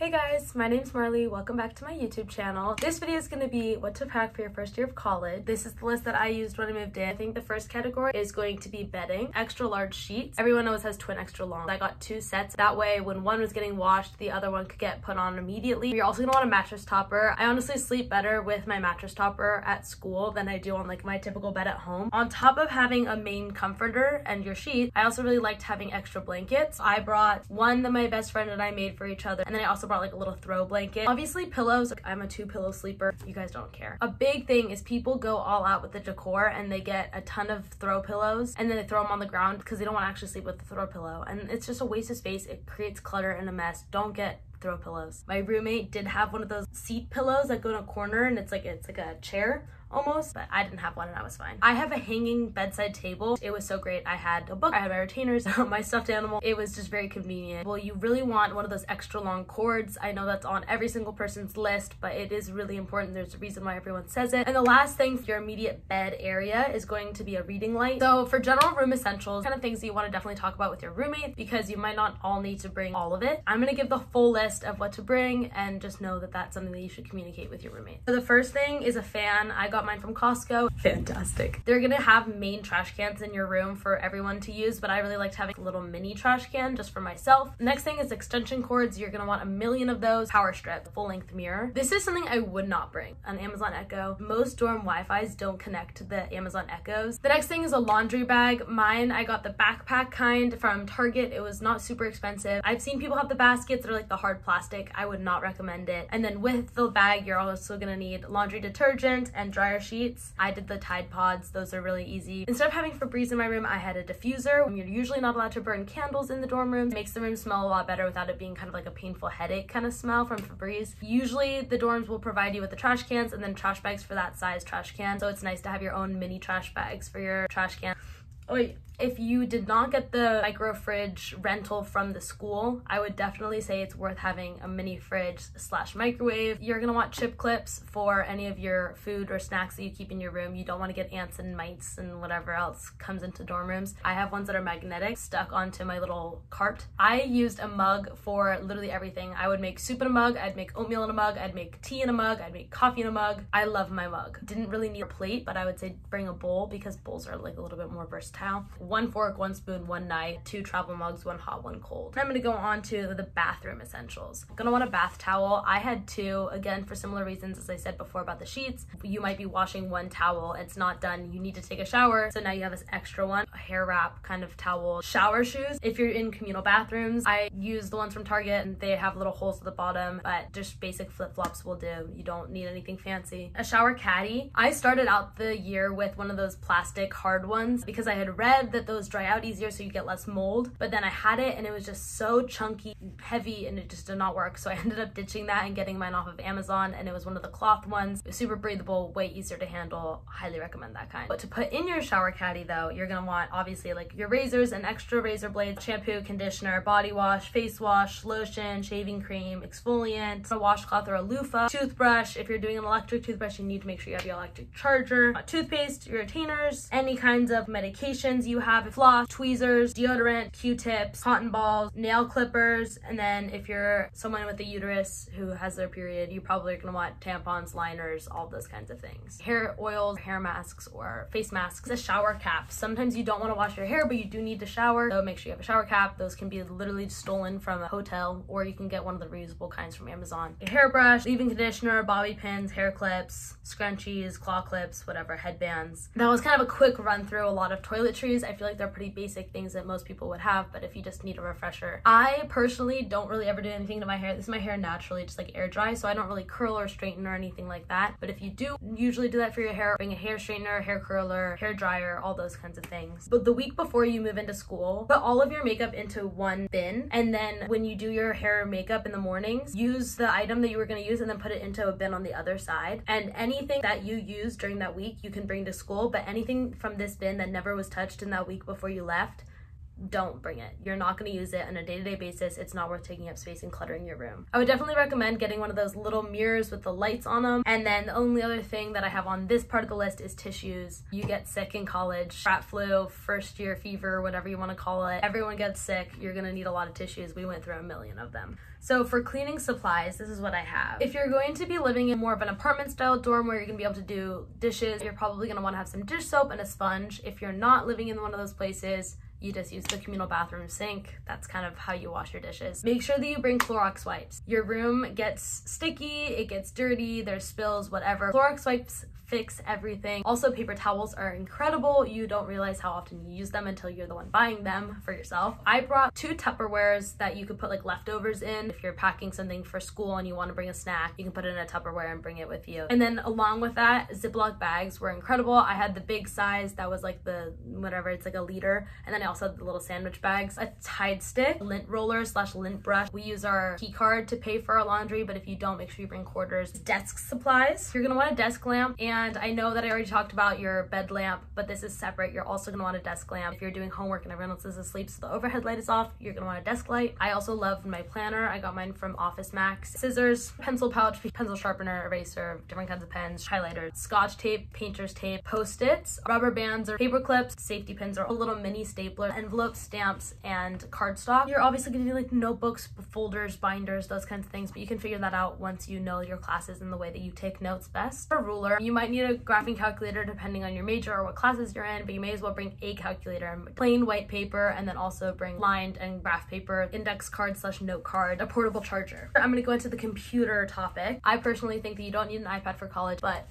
Hey guys, my name's Marley. Welcome back to my YouTube channel. This video is going to be what to pack for your first year of college. This is the list that I used when I moved in. I think the first category is going to be bedding. Extra large sheets. Everyone always has twin extra long. I got 2 sets. That way when one was getting washed, the other one could get put on immediately. You're also going to want a mattress topper. I honestly sleep better with my mattress topper at school than I do on like my typical bed at home. On top of having a main comforter and your sheet, I also really liked having extra blankets. I brought one that my best friend and I made for each other, and then I also brought like a little throw blanket. Obviously pillows, I'm a 2-pillow sleeper. You guys don't care. A big thing is people go all out with the decor and they get a ton of throw pillows and then they throw them on the ground because they don't want to actually sleep with the throw pillow, and it's just a waste of space. It creates clutter and a mess. Don't get throw pillows. My roommate did have one of those seat pillows that go in a corner and it's like a chair almost, but I didn't have one and I was fine. I have a hanging bedside table. It was so great. I had a book, I had my retainers, my stuffed animal. It was just very convenient. Well, you really want one of those extra long cords. I know that's on every single person's list, but it is really important. There's a reason why everyone says it. And the last thing for your immediate bed area is going to be a reading light. So for general room essentials, kind of things that you want to definitely talk about with your roommate, because you might not all need to bring all of it. I'm going to give the full list of what to bring, and just know that that's something that you should communicate with your roommate. So the first thing is a fan. I got mine from Costco. Fantastic. They're gonna have main trash cans in your room for everyone to use, but I really liked having a little mini trash can just for myself. Next thing is extension cords. You're gonna want a million of those. Power strip, full-length mirror. This is something I would not bring. An Amazon Echo. Most dorm Wi-Fis don't connect to the Amazon Echoes. The next thing is a laundry bag. Mine, I got the backpack kind from Target. It was not super expensive. I've seen people have the baskets that are like the hard plastic. I would not recommend it. And then with the bag, you're also gonna need laundry detergent and dryer sheets. I did the Tide Pods. Those are really easy. Instead of having Febreze in my room, I had a diffuser. You're usually not allowed to burn candles in the dorm room. It makes the room smell a lot better without it being kind of like a painful headache kind of smell from Febreze. Usually the dorms will provide you with the trash cans and then trash bags for that size trash can. So it's nice to have your own mini trash bags for your trash can. Oh, if you did not get the micro fridge rental from the school, I would definitely say it's worth having a mini fridge / microwave. You're gonna want chip clips for any of your food or snacks that you keep in your room. You don't want to get ants and mites and whatever else comes into dorm rooms. I have ones that are magnetic stuck onto my little cart. I used a mug for literally everything. I would make soup in a mug, I'd make oatmeal in a mug, I'd make tea in a mug, I'd make coffee in a mug. I love my mug. Didn't really need a plate, but I would say bring a bowl because bowls are like a little bit more versatile. 1 fork, 1 spoon, 1 knife, 2 travel mugs, 1 hot, 1 cold. I'm gonna go on to the bathroom essentials. I'm gonna want a bath towel. I had 2, again, for similar reasons as I said before about the sheets. You might be washing 1 towel, it's not done, you need to take a shower, so now you have this extra one. A hair wrap kind of towel. Shower shoes. If you're in communal bathrooms, I use the ones from Target and they have little holes at the bottom, but just basic flip-flops will do. You don't need anything fancy. A shower caddy. I started out the year with one of those plastic hard ones because I had read that those dry out easier so you get less mold, but then I had it and it was just so chunky, heavy, and it just did not work. So I ended up ditching that and getting mine off of Amazon, and it was one of the cloth ones. It was super breathable, way easier to handle. Highly recommend that kind. But to put in your shower caddy though, you're gonna want obviously like your razors and extra razor blades, shampoo, conditioner, body wash, face wash, lotion, shaving cream, exfoliant, a washcloth or a loofah, toothbrush. If you're doing an electric toothbrush, you need to make sure you have your electric charger, toothpaste, your retainers, any kinds of medications you have, floss, tweezers, deodorant, Q-tips, cotton balls, nail clippers, and then if you're someone with a uterus who has their period, you probably are gonna want tampons, liners, all those kinds of things. Hair oils, hair masks, or face masks. A shower cap. Sometimes you don't want to wash your hair, but you do need to shower, so make sure you have a shower cap. Those can be literally stolen from a hotel, or you can get one of the reusable kinds from Amazon. A hairbrush, leave-in conditioner, bobby pins, hair clips, scrunchies, claw clips, whatever, headbands. That was kind of a quick run through a lot of toiletries. I feel like they're pretty basic things that most people would have, but if you just need a refresher. I personally don't really ever do anything to my hair. This is my hair naturally, just like air dry, so I don't really curl or straighten or anything like that. But if you do usually do that for your hair, bring a hair straightener, hair curler, hair dryer, all those kinds of things. But the week before you move into school, put all of your makeup into one bin, and then when you do your hair or makeup in the mornings, use the item that you were going to use and then put it into a bin on the other side. And anything that you use during that week you can bring to school, but anything from this bin that never was touched in that week before you left, don't bring it. You're not going to use it on a day-to-day basis. It's not worth taking up space and cluttering your room. I would definitely recommend getting one of those little mirrors with the lights on them. And then the only other thing that I have on this part of the list is tissues. You get sick in college, frat flu, first year fever, whatever you want to call it. Everyone gets sick. You're going to need a lot of tissues. We went through a million of them. So for cleaning supplies, this is what I have. If you're going to be living in more of an apartment style dorm where you're gonna be able to do dishes, you're probably gonna wanna have some dish soap and a sponge. If you're not living in one of those places, you just use the communal bathroom sink. That's kind of how you wash your dishes. Make sure that you bring Clorox wipes. Your room gets sticky, it gets dirty, there's spills, whatever. Clorox wipes fix everything. Also, paper towels are incredible. You don't realize how often you use them until you're the one buying them for yourself. I brought 2 Tupperwares that you could put like leftovers in. If you're packing something for school and you want to bring a snack, you can put it in a Tupperware and bring it with you. And then along with that, Ziploc bags were incredible. I had the big size that was like the whatever, it's like a liter. And then I also had the little sandwich bags, a Tide stick, lint roller / lint brush. We use our key card to pay for our laundry, but if you don't, make sure you bring quarters. Desk supplies. You're gonna want a desk lamp, and I know that I already talked about your bed lamp, but this is separate. You're also gonna want a desk lamp. If you're doing homework and everyone else is asleep so the overhead light is off, you're gonna want a desk light. I also love my planner. I got mine from Office Max. Scissors, pencil pouch, pencil sharpener, eraser, different kinds of pens, highlighters, scotch tape, painter's tape, Post-its, rubber bands or paper clips, safety pins or a little mini stapler, envelopes, stamps, and cardstock. You're obviously gonna need like notebooks, folders, binders, those kinds of things, but you can figure that out once you know your classes and the way that you take notes best. A ruler. You might need a graphing calculator depending on your major or what classes you're in, but you may as well bring a calculator and plain white paper, and then also bring lined and graph paper, index card / note card, a portable charger. I'm gonna go into the computer topic. I personally think that you don't need an iPad for college, but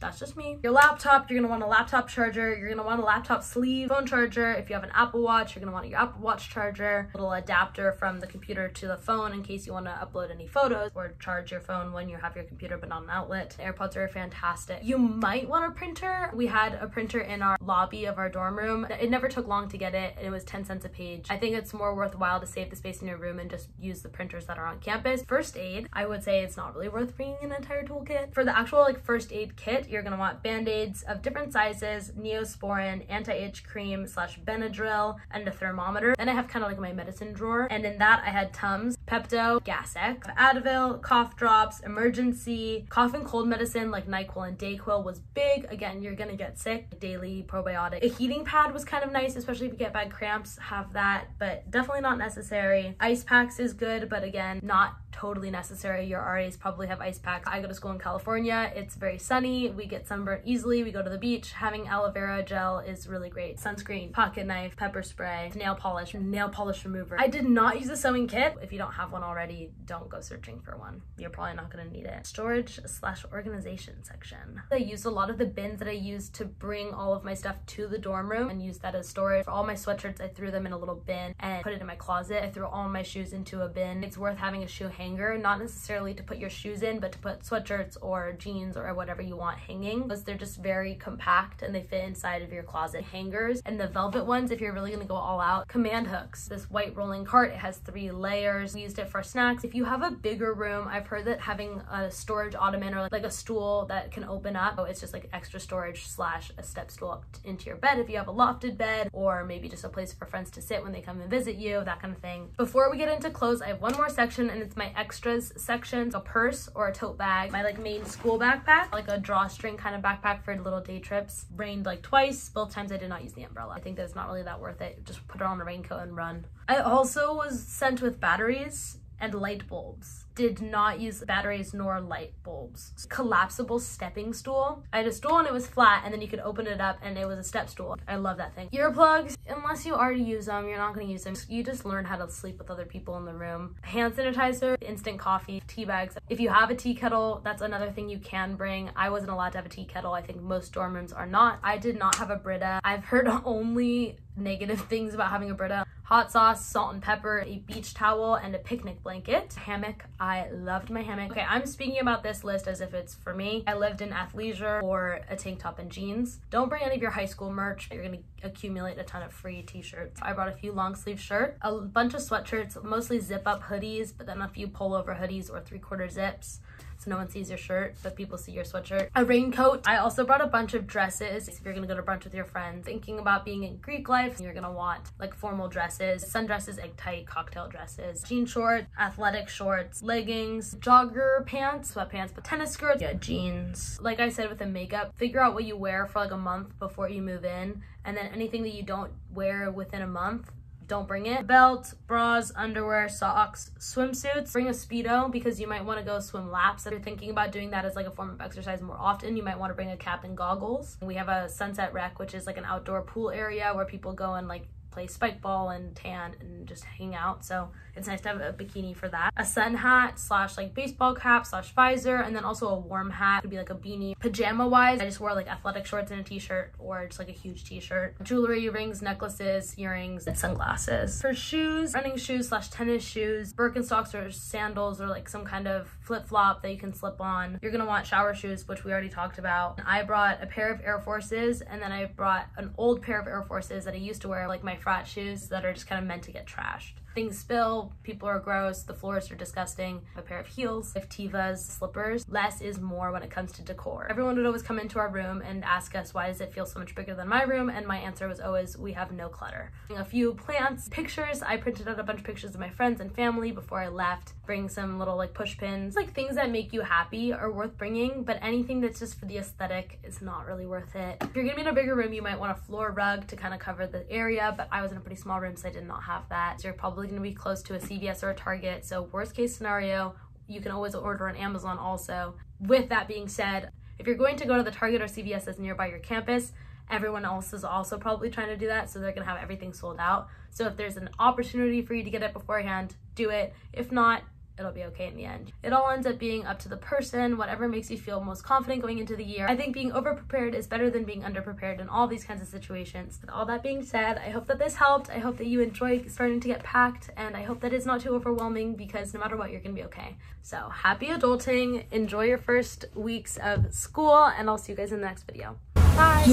that's just me. Your laptop, you're gonna want a laptop charger. You're gonna want a laptop sleeve, phone charger. If you have an Apple Watch, you're gonna want your Apple Watch charger, little adapter from the computer to the phone in case you wanna upload any photos or charge your phone when you have your computer but not an outlet. AirPods are fantastic. You might want a printer. We had a printer in our lobby of our dorm room. It never took long to get it. It was 10 cents a page. I think it's more worthwhile to save the space in your room and just use the printers that are on campus. First aid, I would say it's not really worth bringing an entire toolkit. For the actual like first aid kit, you're gonna want band-aids of different sizes, Neosporin, anti-itch cream / Benadryl, and a thermometer. Then I have kind of like my medicine drawer, and in that I had Tums, Pepto, Gas X, Advil, cough drops, emergency, cough and cold medicine like NyQuil and Dayquil was big. Again, you're gonna get sick. Daily probiotic. A heating pad was kind of nice, especially if you get bad cramps, have that, but definitely not necessary. Ice packs is good, but again, not totally necessary. Your RAs probably have ice packs. I go to school in California. It's very sunny. We get sunburned easily. We go to the beach. Having aloe vera gel is really great. Sunscreen, pocket knife, pepper spray, nail polish remover. I did not use a sewing kit. If you don't have one already, don't go searching for one. You're probably not gonna need it. Storage / organization section. I used a lot of the bins that I used to bring all of my stuff to the dorm room and use that as storage. For all my sweatshirts, I threw them in a little bin and put it in my closet. I threw all my shoes into a bin. It's worth having a shoe hanger, not necessarily to put your shoes in, but to put sweatshirts or jeans or whatever you want hanging, because they're just very compact and they fit inside of your closet. Hangers, and the velvet ones if you're really gonna go all out. Command hooks. This white rolling cart, it has 3 layers. We used it for snacks. If you have a bigger room, I've heard that having a storage ottoman or like a stool that can open up, so it's just like extra storage / a step stool up into your bed if you have a lofted bed, or maybe just a place for friends to sit when they come and visit you, that kind of thing. Before we get into clothes, I have one more section, and it's my extras section. A purse or a tote bag, my like main school backpack, like a drawstring kind of backpack for little day trips. Rained like twice. Both times I did not use the umbrella. I think that it's not really that worth it. Just put it on a raincoat and run. I also was sent with batteries and light bulbs. Did not use batteries nor light bulbs. Collapsible stepping stool. I had a stool and it was flat, and then you could open it up and it was a step stool. I love that thing. Earplugs, unless you already use them, you're not gonna use them. You just learn how to sleep with other people in the room. Hand sanitizer, instant coffee, tea bags. If you have a tea kettle, that's another thing you can bring. I wasn't allowed to have a tea kettle. I think most dorm rooms are not. I did not have a Brita. I've heard only negative things about having a Brita. Hot sauce, salt and pepper, a beach towel, and a picnic blanket. Hammock, I loved my hammock. Okay, I'm speaking about this list as if it's for me. I lived in athleisure or a tank top and jeans. Don't bring any of your high school merch. You're gonna accumulate a ton of free t-shirts. I brought a few long sleeve shirts, a bunch of sweatshirts, mostly zip up hoodies, but then a few pullover hoodies or 3/4 zips, so no one sees your shirt, but people see your sweatshirt. A raincoat. I also brought a bunch of dresses. If you're gonna go to brunch with your friends, thinking about being in Greek life, you're gonna want like formal dresses, sundresses, egg tight, cocktail dresses, jean shorts, athletic shorts, leggings, jogger pants, sweatpants, but tennis skirts, yeah, jeans. Like I said with the makeup, figure out what you wear for like a month before you move in, and then anything that you don't wear within a month, don't bring it. Belt, bras, underwear, socks, swimsuits. Bring a Speedo because you might want to go swim laps. If you're thinking about doing that as like a form of exercise more often, you might want to bring a cap and goggles. We have a Sunset Rec, which is like an outdoor pool area where people go and like play spike ball and tan and just hang out, so it's nice to have a bikini for that. A sun hat slash like baseball cap slash visor, and then also a warm hat. Could be like a beanie. Pajama wise, I just wore like athletic shorts and a t-shirt, or just like a huge t-shirt. Jewelry, rings, necklaces, earrings, and sunglasses. For shoes, running shoes slash tennis shoes, Birkenstocks or sandals, or like some kind of flip-flop that you can slip on. You're gonna want shower shoes, which we already talked about. I brought a pair of Air Forces, and then I brought an old pair of Air Forces that I used to wear, like my frat shoes that are just kind of meant to get trashed. Things spill, people are gross, the floors are disgusting. A pair of heels, Tivas, slippers. Less is more when it comes to decor. Everyone would always come into our room and ask us, why does it feel so much bigger than my room? And my answer was always, we have no clutter. A few plants, pictures. I printed out a bunch of pictures of my friends and family before I left. Bring some little like push pins. Like things that make you happy are worth bringing, but anything that's just for the aesthetic is not really worth it. If you're gonna be in a bigger room, you might want a floor rug to kind of cover the area, but I was in a pretty small room, so I did not have that. So you're probably gonna be close to a CVS or a Target, so worst case scenario, you can always order on Amazon also. With that being said, if you're going to go to the Target or CVS that's nearby your campus, everyone else is also probably trying to do that, so they're gonna have everything sold out. So if there's an opportunity for you to get it beforehand, do it. If not, it'll be okay in the end. It all ends up being up to the person, whatever makes you feel most confident going into the year. I think being over-prepared is better than being under-prepared in all these kinds of situations. With all that being said, I hope that this helped. I hope that you enjoy starting to get packed, and I hope that it's not too overwhelming, because no matter what, you're gonna be okay. So happy adulting, enjoy your first weeks of school, and I'll see you guys in the next video. Bye!